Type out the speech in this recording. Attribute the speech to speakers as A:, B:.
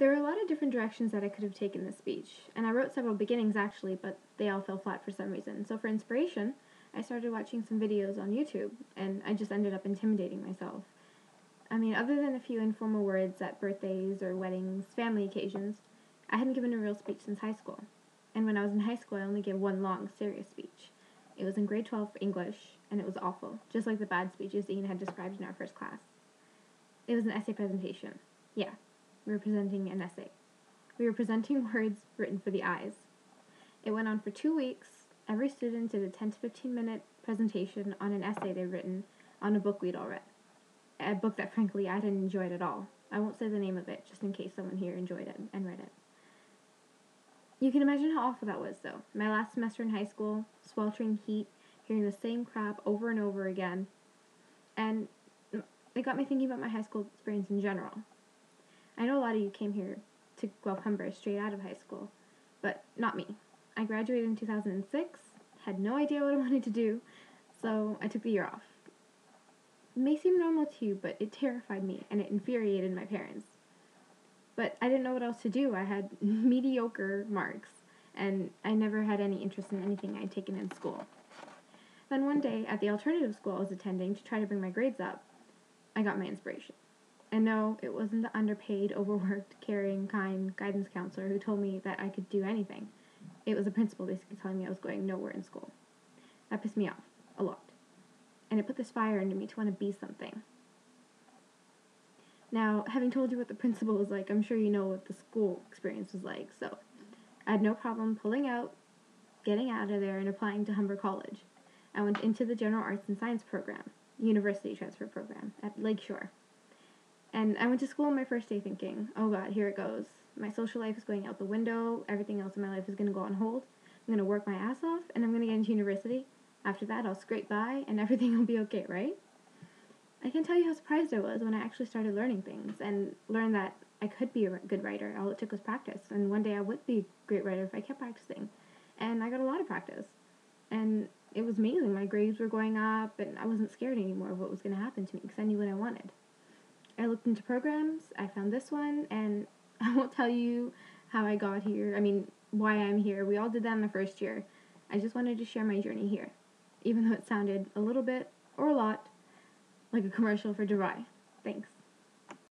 A: There were a lot of different directions that I could have taken this speech, and I wrote several beginnings actually, but they all fell flat for some reason. So for inspiration, I started watching some videos on YouTube, and I just ended up intimidating myself. I mean, other than a few informal words at birthdays or weddings, family occasions, I hadn't given a real speech since high school. And when I was in high school, I only gave one long, serious speech. It was in grade 12 English, and it was awful, just like the bad speeches Ian had described in our first class. It was an essay presentation. Yeah, we were presenting an essay. We were presenting words written for the eyes. It went on for 2 weeks. Every student did a 10 to 15 minute presentation on an essay they'd written on a book we'd all read. A book that, frankly, I didn't enjoy it at all. I won't say the name of it, just in case someone here enjoyed it and read it. You can imagine how awful that was, though. My last semester in high school, sweltering heat, hearing the same crap over and over again. And it got me thinking about my high school experience in general. I know a lot of you came here to Guelph Humber straight out of high school, but not me. I graduated in 2006, had no idea what I wanted to do, so I took the year off. It may seem normal to you, but it terrified me, and it infuriated my parents. But I didn't know what else to do. I had mediocre marks, and I never had any interest in anything I'd taken in school. Then one day, at the alternative school I was attending to try to bring my grades up, I got my inspiration. And no, it wasn't the underpaid, overworked, caring, kind guidance counselor who told me that I could do anything. It was the principal basically telling me I was going nowhere in school. That pissed me off a lot. And it put this fire into me to want to be something. Now, having told you what the principal was like, I'm sure you know what the school experience was like, so I had no problem pulling out, getting out of there, and applying to Humber College. I went into the General Arts and Science program, University Transfer Program, at Lakeshore. And I went to school on my first day thinking, oh god, here it goes. My social life is going out the window, everything else in my life is going to go on hold, I'm going to work my ass off, and I'm going to get into university. After that, I'll scrape by, and everything will be okay, right? I can't tell you how surprised I was when I actually started learning things, and learned that I could be a good writer. All it took was practice, and one day I would be a great writer if I kept practicing. And I got a lot of practice. And it was amazing. My grades were going up, and I wasn't scared anymore of what was going to happen to me, because I knew what I wanted. I looked into programs, I found this one, and I won't tell you how I got here, why I'm here. We all did that in the first year. I just wanted to share my journey here, even though it sounded a little bit, or a lot, like a commercial for Dubai. Thanks.